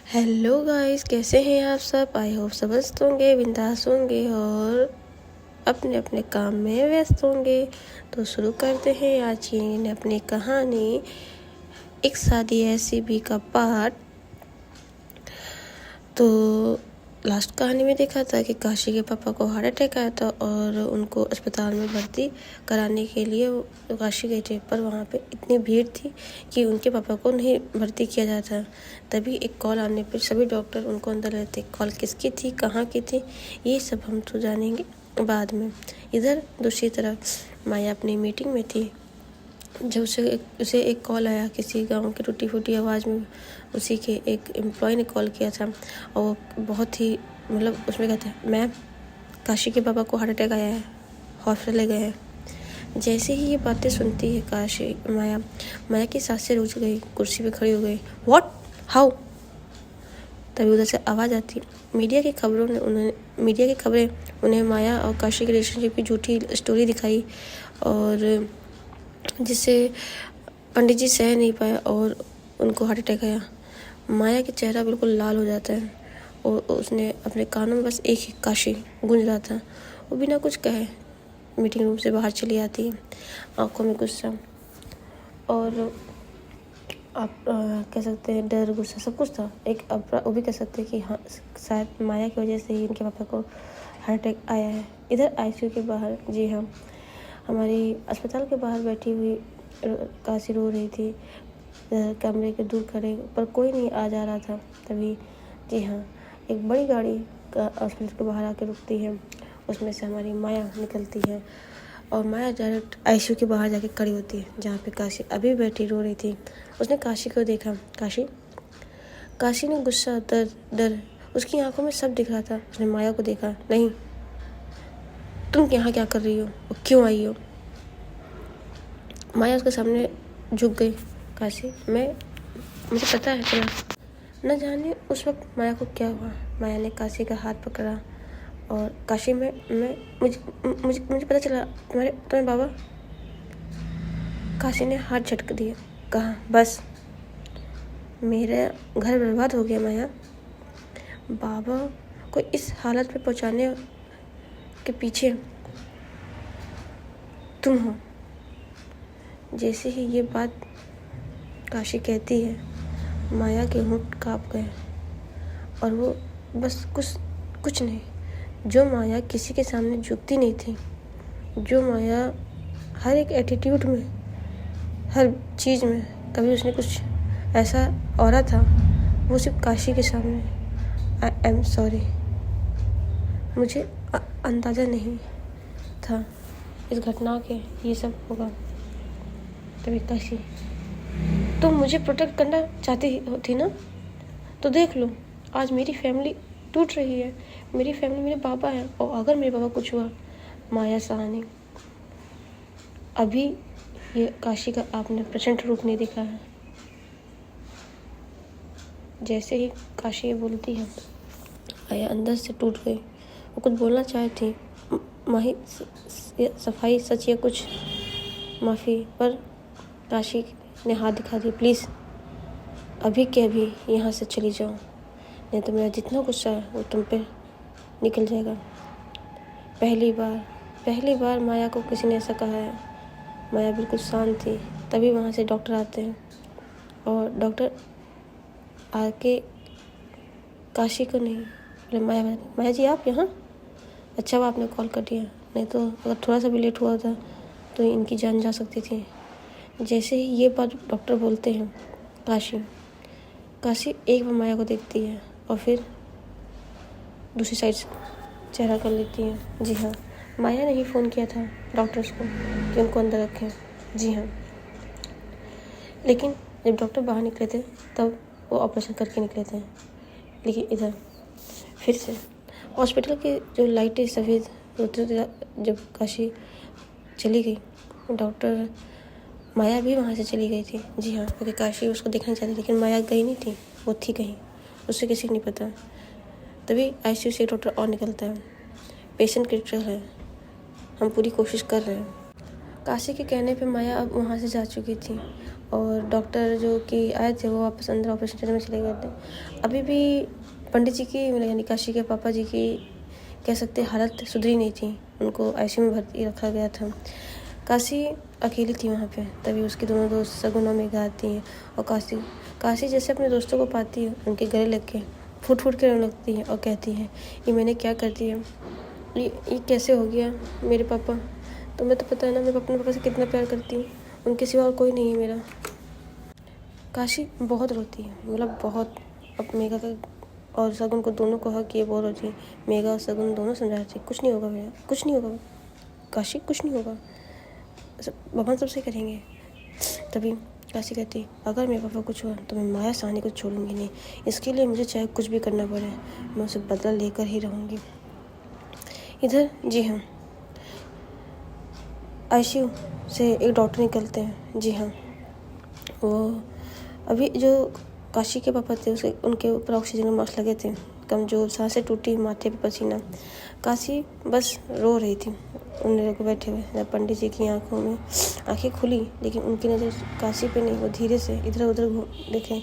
Hello guys, कैसे हैं आप सब। आई होप सब मस्त होंगे, बिंदास होंगे और अपने अपने काम में व्यस्त होंगे। तो शुरू करते हैं आज की अपनी कहानी, एक शादी ऐसी भी का पार्ट। तो लास्ट कहानी में देखा था कि काशी के पापा को हार्ट अटैक आया था और उनको अस्पताल में भर्ती कराने के लिए वो काशी गए थे, पर वहाँ पे इतनी भीड़ थी कि उनके पापा को नहीं भर्ती किया जाता। तभी एक कॉल आने पर सभी डॉक्टर उनको अंदर लेते। कॉल किसकी थी, कहाँ की थी, ये सब हम तो जानेंगे बाद में। इधर दूसरी तरफ माया अपनी मीटिंग में थी जब उसे एक कॉल आया किसी गांव की टूटी फूटी आवाज़ में। उसी के एक एम्प्लॉय ने कॉल किया था और वो बहुत ही उसमें कहते हैं, मैम काशी के पापा को हार्ट अटैक आया है, हॉस्पिटल ले गए हैं। जैसे ही ये बातें सुनती है काशी, माया की सांसें रुक गई, कुर्सी पे खड़ी हो गई। What, how. तभी उधर से आवाज़ आती। मीडिया की खबरें उन्हें माया और काशी के रिलेशनशिप की झूठी स्टोरी दिखाई, और जिससे पंडित जी सह नहीं पाए और उनको हार्ट अटैक आया। माया का चेहरा बिल्कुल लाल हो जाता है और उसने अपने कानों में बस एक ही काशी गूंज रहा था। वो बिना कुछ कहे मीटिंग रूम से बाहर चली आती है, आंखों में गुस्सा और आप कह सकते हैं डर, गुस्सा सब कुछ था। वो भी कह सकते हैं कि हाँ, शायद माया की वजह से ही इनके पापा को हार्ट अटैक आया है। इधर आईसीयू के बाहर, जी हाँ, हमारी अस्पताल के बाहर बैठी हुई काशी रो रही थी। कमरे के दूर खड़े, पर कोई नहीं आ जा रहा था। तभी जी हाँ, एक बड़ी गाड़ी का अस्पताल के बाहर आके रुकती है। उसमें से हमारी माया निकलती है और माया डायरेक्ट आईसीयू के बाहर जाके खड़ी होती है जहाँ पे काशी अभी बैठी रो रही थी। उसने काशी को देखा। काशी ने गुस्सा, दर्द, डर, उसकी आंखों में सब दिख रहा था। उसने माया को देखा। नहीं, तुम यहाँ क्या कर रही हो और क्यों आई हो। माया उसके सामने झुक गई। काशी, मुझे पता है तुम्हें। न जाने उस वक्त माया को क्या हुआ। माया ने काशी का हाथ पकड़ा और काशी, मुझे पता चला तुम्हारे बाबा। काशी ने हाथ झटक दिया, कहा बस, मेरा घर बर्बाद हो गया माया। बाबा को इस हालत में पहुंचाने के पीछे तुम हो। जैसे ही ये बात काशी कहती है, माया के होंठ कांप गए और वो बस कुछ नहीं। जो माया किसी के सामने झुकती नहीं थी, जो माया हर एक एटीट्यूड में, हर चीज़ में कभी उसने कुछ ऐसा औरा था, वो सिर्फ काशी के सामने। आई एम सॉरी, मुझे अंदाज़ा नहीं था इस घटना के ये सब होगा। तभी काशी, तुम मुझे प्रोटेक्ट करना चाहती होती ना, तो देख लो, आज मेरी फैमिली टूट रही है। मेरी फैमिली मेरे पापा है, और अगर मेरे पापा कुछ हुआ। माया सहानी, अभी ये काशी का आपने प्रचंड रूप नहीं दिखा है। जैसे ही काशी ये बोलती है, माया अंदर से टूट गई। वो कुछ बोलना चाहती, माही सफाई सच या कुछ माफ़ी, पर काशी ने हाथ दिखा दिया। प्लीज़ अभी के अभी यहाँ से चली जाओ, नहीं तो मेरा जितना गुस्सा है वो तुम पे निकल जाएगा। पहली बार माया को किसी ने ऐसा कहा है। माया बिल्कुल शांत थी। तभी वहाँ से डॉक्टर आते हैं और डॉक्टर आके काशी को नहीं बोले, माया जी आप यहाँ। अच्छा हुआ आपने कॉल कर दिया, नहीं तो अगर थोड़ा सा भी लेट हुआ था तो इनकी जान जा सकती थी। जैसे ही ये बात डॉक्टर बोलते हैं, काशी एक बार माया को देखती है और फिर दूसरी साइड से चेहरा कर लेती है। जी हाँ, माया ने ही फ़ोन किया था डॉक्टर्स को कि उनको अंदर रखें। जी हाँ, लेकिन जब डॉक्टर बाहर निकले थे तब वो ऑपरेशन करके निकले थे। लेकिन इधर फिर से हॉस्पिटल की जो लाइटें सफ़ेद होते जब काशी चली गई, डॉक्टर माया भी वहाँ से चली गई थी। जी हाँ, क्योंकि काशी उसको देखना चाहती, लेकिन माया गई नहीं थी, वो थी कहीं, उससे किसी को नहीं पता। तभी आईसीयू से डॉक्टर और निकलता है। पेशेंट क्रिटिकल है, हम पूरी कोशिश कर रहे हैं। काशी के कहने पे माया अब वहाँ से जा चुकी थी और डॉक्टर जो कि आए थे वो वापस अंदर ऑपरेशन थिएटर में चले गए थे। अभी भी पंडित जी की यानी काशी के पापा जी की कह सकते हालत सुधरी नहीं थी। उनको आईसीयू में भर्ती रखा गया था। काशी अकेली थी वहाँ पे। तभी उसके दोनों दोस्त सगुन और मेघा आती हैं और काशी जैसे अपने दोस्तों को पाती है उनके गले लग के फूट के रोने लगती है और कहती है, ये मैंने क्या कर दिया, ये कैसे हो गया मेरे पापा। तुम्हें तो पता है ना मैं अपने पापा से कितना प्यार करती हूँ, उनके सिवा और कोई नहीं है मेरा। काशी बहुत रोती है, मतलब बहुत। अब मेघा का और सगुन को दोनों को हक किए बहुत रोती है। मेघा और सगुन दोनों समझाते कुछ नहीं होगा भैया, कुछ नहीं होगा काशी, कुछ नहीं होगा, भगवान सबसे करेंगे। तभी काशी कहती, अगर मेरे पापा कुछ हुआ तो मैं माया साहनी को छोड़ूंगी नहीं। इसके लिए मुझे चाहे कुछ भी करना पड़े, मैं उसे बदला लेकर ही रहूँगी। इधर जी हाँ, आईसीयू से एक डॉक्टर निकलते हैं। जी हाँ, वो अभी जो काशी के पापा थे उनके ऊपर ऑक्सीजन के मास्क लगे थे, कमजोर, सांसें टूटी, माथे पे पसीना। काशी बस रो रही थी उन लोग बैठे हुए। पंडित जी की आंखों में आंखें खुली, लेकिन उनकी नज़र काशी पे नहीं, वो धीरे से इधर उधर देखे।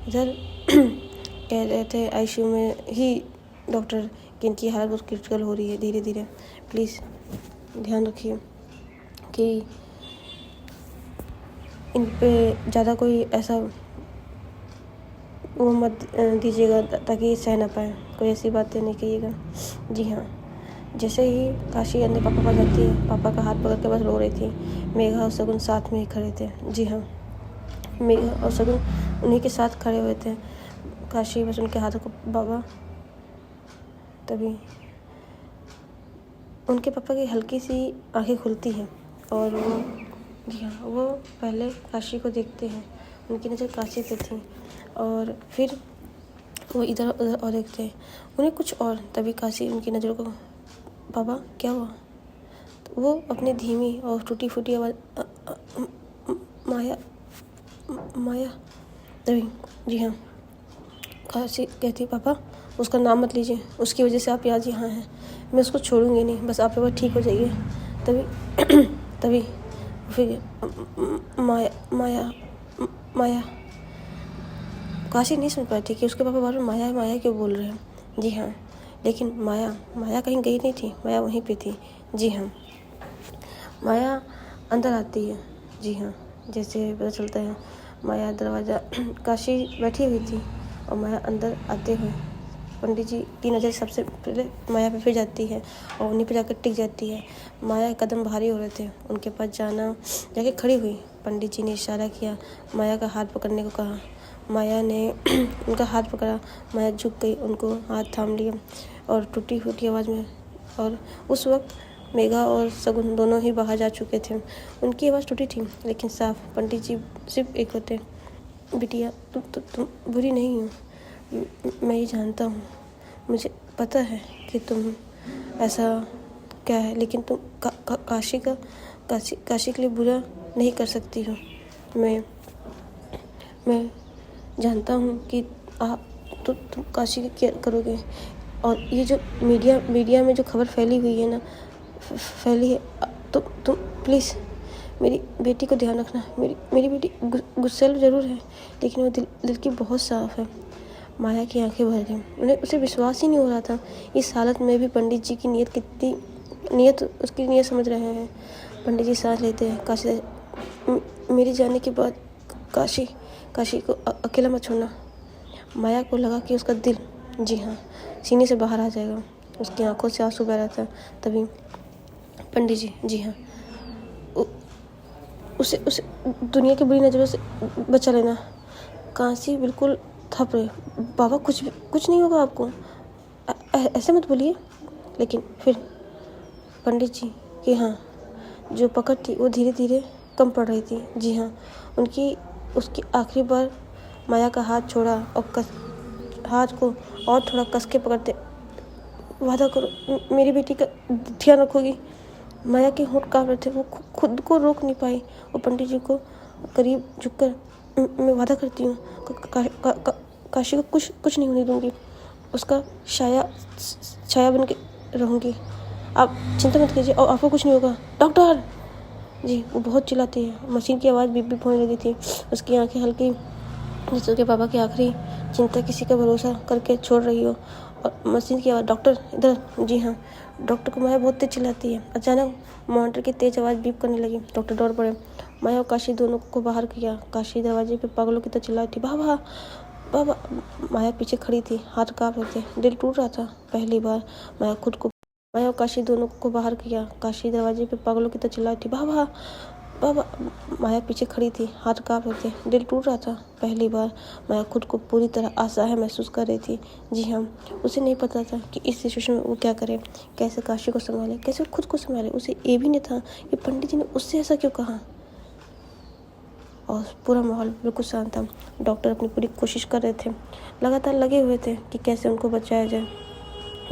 इधर कह रहे थे आईसीयू में ही डॉक्टर कि इनकी हालत बहुत क्रिटिकल हो रही है, धीरे धीरे प्लीज़ ध्यान रखिए कि इन पे ज़्यादा कोई ऐसा वो मत दीजिएगा ताकि सह ना पाए, कोई ऐसी बातें नहीं कहिएगा। जी हाँ, जैसे ही काशी अंदर पापा पास जाती है, पापा का हाथ पकड़ के बस रो रही थी। मेघा और सगुन साथ में ही खड़े थे। जी हाँ, मेघा और सगुन उन्हीं के साथ खड़े हुए थे। काशी बस उनके हाथों को बाबा। तभी उनके पापा की हल्की सी आंखें खुलती हैं और वो जी हाँ, वो पहले काशी को देखते हैं। उनकी नज़र काशी पे थी और फिर वो इधर उधर और देखते हैं उन्हें कुछ और। तभी काशी उनकी नज़रों को, पापा क्या हुआ? तो वो अपनी धीमी और टूटी फूटी आवाज़, माया माया। तभी जी हाँ, काशी कहती, पापा उसका नाम मत लीजिए, उसकी वजह से आप आज यहाँ हैं। मैं उसको छोड़ूंगी नहीं, बस आप एक बार ठीक हो जाइए। तभी फिर माया माया माया। काशी नहीं सुन पाई थी कि उसके पापा बार बार माया माया क्यों बोल रहे हैं। जी हाँ, लेकिन माया कहीं गई नहीं थी, माया वहीं पे थी। जी हाँ, माया अंदर आती है। जी हाँ, जैसे पता चलता है माया दरवाज़ा काशी बैठी हुई थी और माया अंदर आते हुए पंडित जी की नज़र सबसे पहले माया पे फिर जाती है और उन्हीं पे जाकर टिक जाती है। माया कदम भारी हो रहे थे, उनके पास जाके खड़ी हुई। पंडित जी ने इशारा किया, माया का हाथ पकड़ने को कहा। माया ने उनका हाथ पकड़ा, माया झुक गई, उनको हाथ थाम लिया और टूटी फूटी आवाज़ में। और उस वक्त मेघा और सगुन दोनों ही बाहर जा चुके थे। उनकी आवाज़ टूटी थी लेकिन साफ। पंडित जी सिर्फ एक होते, बिटिया तुम बुरी नहीं हो, मैं ये जानता हूँ, मुझे पता है कि तुम ऐसा क्या है, लेकिन तुम काशी के लिए बुरा नहीं कर सकती हो। मैं जानता हूँ कि आप तुम काशी की केयर करोगे। और ये जो मीडिया में जो खबर फैली हुई है ना, फैली है, तो तुम प्लीज़ मेरी बेटी को ध्यान रखना। मेरी बेटी गुस्सैल ज़रूर है, लेकिन वो दिल की बहुत साफ़ है। माया की आंखें भर गईं, उन्हें उसे विश्वास ही नहीं हो रहा था। इस हालत में भी पंडित जी की उसकी नीयत समझ रहे हैं। पंडित जी सांस लेते हैं। काशी, मेरी जाने के बाद काशी को अकेला मत छोड़ना। माया को लगा कि उसका दिल, जी हाँ, सीने से बाहर आ जाएगा। उसकी आंखों से आंसू बह रहा था। तभी पंडित जी, जी हाँ, उसे दुनिया की बुरी नज़रों से बचा लेना। काशी बिल्कुल थप रहे, बाबा कुछ नहीं होगा आपको, ऐसे मत बोलिए। लेकिन फिर पंडित जी की हाँ जो पकड़ थी वो धीरे धीरे कम पड़ रही थी। जी हाँ, उसकी आखिरी बार माया का हाथ छोड़ा और हाथ को और थोड़ा कस के पकड़ते, वादा करो मेरी बेटी का ध्यान रखोगी। माया के होंठ कांप रहे थे, वो खुद को रोक नहीं पाई। वो पंडित जी को करीब झुककर, मैं वादा करती हूँ काशी को कुछ नहीं होने दूंगी, उसका छाया बन के रहूँगी, आप चिंता मत कीजिए और आपको कुछ नहीं होगा। डॉक्टर जी, वो बहुत चिल्लाती है। मशीन की आवाज़ बीप बीप होने लगी थी। उसकी आँखें हल्की, जैसे उसके पापा की आखिरी चिंता किसी का भरोसा करके छोड़ रही हो। और मशीन की आवाज़, डॉक्टर इधर। जी हाँ। डॉक्टर को माया बहुत तेज चिल्लाती है। अचानक मॉनिटर की तेज आवाज़ बीप करने लगी। डॉक्टर दौड़ पड़े। माया और काशी दोनों को बाहर किया। काशी दरवाजे पे पागलों की तरह चिल्ला उठी, बाबा बाबा। माया पीछे खड़ी थी, हाथ काँप रहे थे, दिल टूट रहा था। पहली बार माया खुद को माया और काशी दोनों को बाहर किया। काशी दरवाजे पे पागलों की तरह चिल्ला उठी, बाबा बाबा। माया पीछे खड़ी थी, हाथ काँप रहे थे, दिल टूट रहा था। पहली बार माया खुद को पूरी तरह असहाय महसूस कर रही थी। जी हाँ, उसे नहीं पता था कि इस सिचुएशन में वो क्या करे, कैसे काशी को संभाले, कैसे खुद को संभाले। उसे ये भी नहीं था कि पंडित जी ने उससे ऐसा क्यों कहा। और पूरा माहौल बिल्कुल शांत था। डॉक्टर अपनी पूरी कोशिश कर रहे थे, लगातार लगे हुए थे कि कैसे उनको बचाया जाए।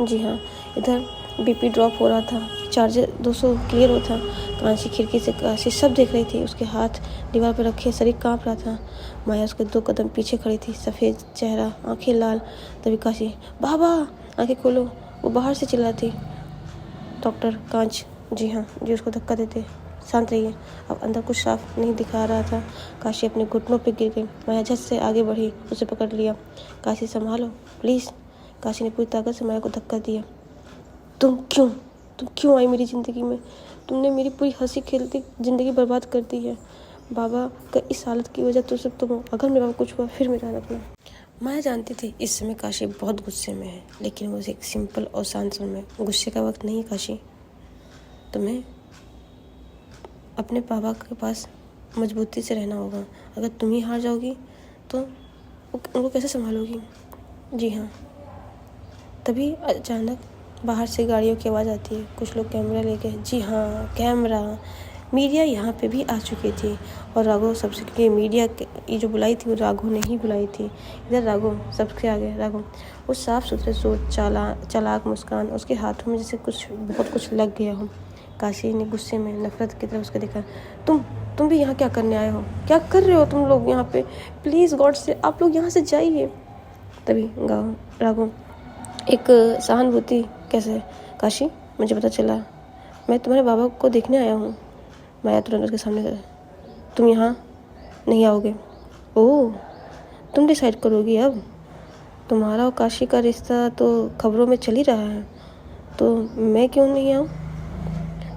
जी हाँ, इधर बीपी ड्रॉप हो रहा था, चार्जर 200 क्लियर होता। कांची खिड़की से काशी सब देख रही थी। उसके हाथ दीवार पर रखे, शरीर कांप रहा था। माया उसके 2 कदम पीछे खड़ी थी, सफ़ेद चेहरा, आंखें लाल। तभी काशी, बाबा आंखें खोलो, वो बाहर से चिल्लाती। डॉक्टर कांच, जी हाँ, जी उसको धक्का देते, शांत रहिए। अब अंदर कुछ साफ नहीं दिखा रहा था। काशी अपने घुटनों पर गिर गई। माया झट से आगे बढ़ी, उसे पकड़ लिया। काशी संभालो प्लीज़। काशी ने पूरी ताकत से माया को धक्का दिया। तुम क्यों आई मेरी ज़िंदगी में? तुमने मेरी पूरी हंसी खेलती ज़िंदगी बर्बाद कर दी है। बाबा का इस हालत की वजह तो सिर्फ तुम हो। अगर मेरे बाबा कुछ हुआ फिर मेरा रखना। माया जानती थी इस समय काशी बहुत गुस्से में है, लेकिन वो एक सिंपल और शांत स्वर में, गुस्से का वक्त नहीं काशी। तुम्हें अपने पापा के पास मजबूती से रहना होगा। अगर तुम ही हार जाओगी तो उनको कैसे संभालोगी? जी हाँ। तभी अचानक बाहर से गाड़ियों की आवाज़ आती है। कुछ लोग कैमरा लेके, जी हाँ कैमरा, मीडिया यहाँ पे भी आ चुकी थी। और राघव सबसे, क्योंकि मीडिया ये जो बुलाई थी वो राघव ने ही बुलाई थी। इधर राघव सबसे आगे। राघव वो साफ सुथरे सोच, चालाक मुस्कान, उसके हाथों में जैसे बहुत कुछ लग गया हो। काशी ने गुस्से में नफरत की तरफ उसको देखा। तुम भी यहाँ क्या करने आए हो? क्या कर रहे हो तुम लोग यहाँ पे? प्लीज़ गॉड से आप लोग यहाँ से जाइए। तभी राघव एक सहानुभूति, कैसे काशी, मुझे पता चला, मैं तुम्हारे बाबा को देखने आया हूँ। माया तुरंत उसके सामने गया। तुम यहाँ नहीं आओगे? ओह, तुम डिसाइड करोगी अब? तुम्हारा और काशी का रिश्ता तो खबरों में चल ही रहा है, तो मैं क्यों नहीं आऊँ?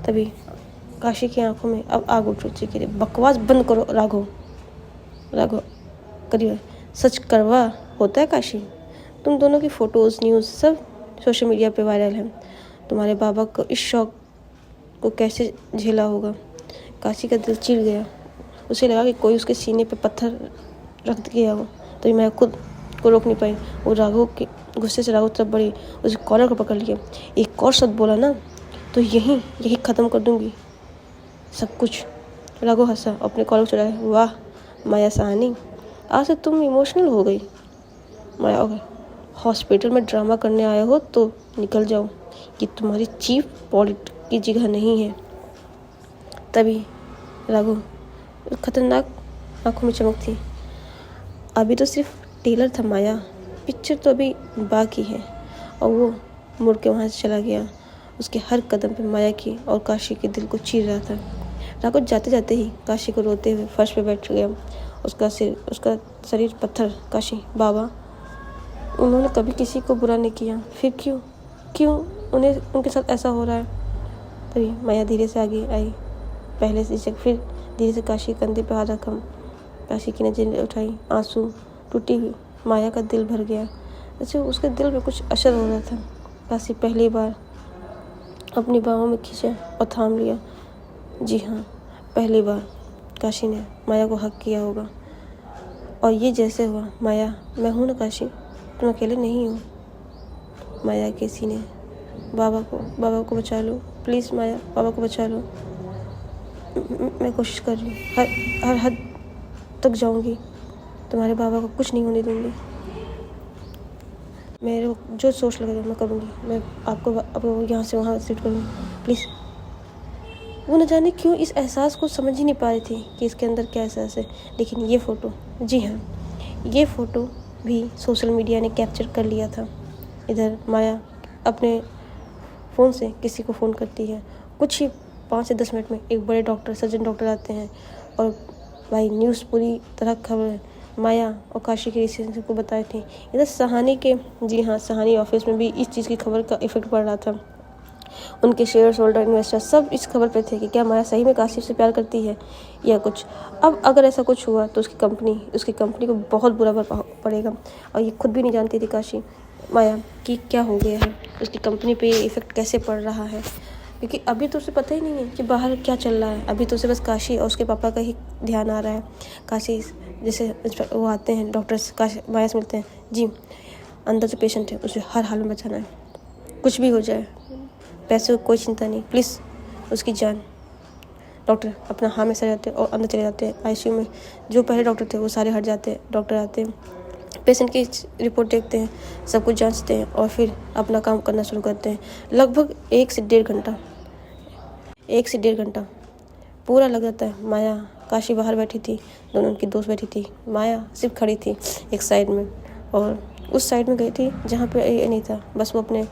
तभी काशी की आंखों में अब आग उठ चुकी थी। बकवास बंद करो राघव करिए। सच करवा होता है काशी। तुम दोनों की फ़ोटोज़, न्यूज़ सब सोशल मीडिया पे वायरल है। तुम्हारे बाबा को इस शौक को कैसे झेला होगा? काशी का दिल चिढ़ गया। उसे लगा कि कोई उसके सीने पे पत्थर रख गया हो। तभी मैं खुद को रोक नहीं पाई। वो राघव के गुस्से से राघव तरफ बढ़ी, उसे कॉलर को पकड़ लिया। एक और शब्द बोला ना तो यही ख़त्म कर दूंगी सब कुछ। राघव हंसा, अपने कॉलर को चढ़ाया। वाह माया सहानी, आज से तुम इमोशनल हो गई। माया हो गई, हॉस्पिटल में ड्रामा करने आए हो तो निकल जाओ, ये तुम्हारी चीफ पॉलिट की जगह नहीं है। तभी राघव खतरनाक आंखों में चमक थी। अभी तो सिर्फ टेलर था माया, पिक्चर तो अभी बाकी है। और वो मुड़ के वहाँ से चला गया। उसके हर कदम पे माया की और काशी के दिल को चीर रहा था। राघव जाते जाते ही काशी को रोते हुए फर्श पे बैठ गया। उसका शरीर पत्थर। काशी, बाबा उन्होंने कभी किसी को बुरा नहीं किया, फिर क्यों उन्हें उनके साथ ऐसा हो रहा है? तभी माया धीरे से आगे आई, पहले से फिर धीरे से काशी के कंधे पर हाथ रखा। काशी की नजरें उठाई, आंसू टूटी हुई। माया का दिल भर गया, जैसे उसके दिल में कुछ असर हो रहा था। काशी पहली बार अपनी बाहों में खींचा और थाम लिया। जी हाँ, पहली बार काशी ने माया को हक किया होगा। और ये जैसे हुआ, माया मैं हूँ ना काशी, तुम अकेले नहीं हो। माया के सीने, बाबा को बचा लो प्लीज़, माया बाबा को बचा लो। मैं कोशिश कर रही हूँ, हर हद तक जाऊँगी, तुम्हारे बाबा को कुछ नहीं होने दूँगी। मेरे जो सोच लगेगा मैं करूँगी। मैं आपको यहाँ से वहाँ शिफ्ट करूँगी प्लीज़। वो न जाने क्यों इस एहसास को समझ ही नहीं पा रही थी कि इसके अंदर क्या एहसास है। लेकिन ये फ़ोटो, जी हाँ, ये फ़ोटो भी सोशल मीडिया ने कैप्चर कर लिया था। इधर माया अपने फ़ोन से किसी को फ़ोन करती है। कुछ ही 5 से 10 मिनट में एक बड़े डॉक्टर, सर्जन डॉक्टर आते हैं और भाई न्यूज़ पूरी तरह खबर माया और काशी के रिलेशनशिप को बताई थी। इधर सहानी के, जी हाँ, सहानी ऑफिस में भी इस चीज़ की खबर का इफेक्ट पड़ रहा था। उनके शेयर होल्डर, इन्वेस्टर सब इस खबर पे थे कि क्या माया सही में काशी से प्यार करती है या कुछ। अब अगर ऐसा कुछ हुआ तो उसकी कंपनी को बहुत बुरा प्रभाव पड़ेगा। और ये खुद भी नहीं जानती थी काशी, माया, कि क्या हो गया है, उसकी कंपनी पे ये इफेक्ट कैसे पड़ रहा है, क्योंकि अभी तो उसे पता ही नहीं है कि बाहर क्या चल रहा है। अभी तो उसे बस काशी और उसके पापा का ही ध्यान आ रहा है। काशी जैसे वो आते हैं डॉक्टर्स, काशी माया से मिलते हैं, जी अंदर जो पेशेंट है उसे हर हाल में बचाना है, कुछ भी हो जाए, पैसे को कोई चिंता नहीं, प्लीज़ उसकी जान। डॉक्टर अपना हाँ में सर जाते हैं और अंदर चले जाते हैं। आईसीयू में जो पहले डॉक्टर थे वो सारे हट जाते हैं। डॉक्टर आते हैं, पेशेंट की रिपोर्ट देखते हैं, सब कुछ जांचते हैं और फिर अपना काम करना शुरू करते हैं। लगभग 1 से 1.5 घंटा पूरा लग जाता है। माया, काशी बाहर बैठी थी, दोनों उनकी दोस्त बैठी थी। माया सिर्फ खड़ी थी एक साइड में और उस साइड में गई थी जहाँ पे ये नहीं था। बस वो अपने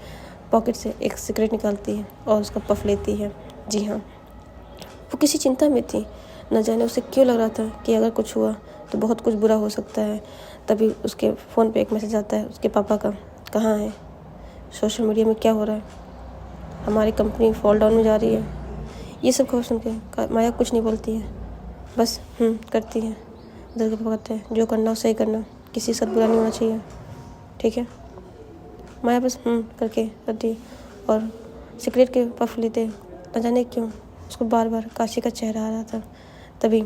पॉकेट से एक सिगरेट निकालती है और उसका पफ लेती है। जी हाँ, वो किसी चिंता में थी, न जाने उसे क्यों लग रहा था कि अगर कुछ हुआ तो बहुत कुछ बुरा हो सकता है। तभी उसके फ़ोन पे एक मैसेज आता है उसके पापा का, कहाँ है, सोशल मीडिया में क्या हो रहा है, हमारी कंपनी फॉल डाउन में जा रही है। ये सब खबर सुन के माया कुछ नहीं बोलती है, बस करती है। उधर के पापा कहते हैं जो करना हो सही करना, किसी के साथ बुरा नहीं होना चाहिए, ठीक है। माया बस करके करती और सिगरेट के पफ लेते, न जाने क्यों उसको बार बार काशी का चेहरा आ रहा था। तभी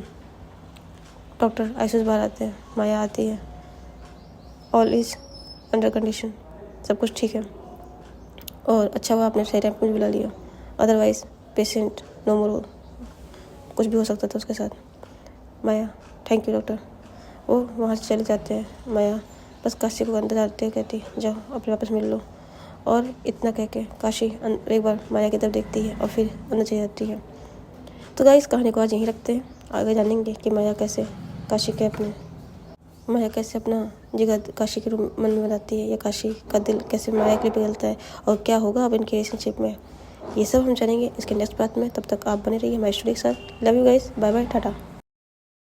डॉक्टर आईसीयू से बाहर आते हैं, माया आती है, ऑल इज़ अंडर कंडीशन, सब कुछ ठीक है। और अच्छा हुआ आपने सही टाइम पे मुझे बुला लिया, अदरवाइज़ पेशेंट नो मोर, कुछ भी हो सकता था उसके साथ। माया, थैंक यू डॉक्टर। वो वहाँ से चले जाते हैं। माया बस काशी को अंदर जाते कहती जाओ अपने वापस मिल लो, और इतना कह के काशी एक बार माया की तरफ देखती है और फिर अंदर चली जाती है। तो गाइस कहानी को आज यहीं रखते हैं, आगे जानेंगे कि माया कैसे अपना जगह काशी के मन में बनाती है, या काशी का दिल कैसे माया के लिए पिघलता है, और क्या होगा अब इनकी रिलेशनशिप में, ये सब हम जानेंगे इसके नेक्स्ट पार्ट में। तब तक आप बने रहिए हमारी स्टोरी के साथ। Love you guys, bye bye, Tata.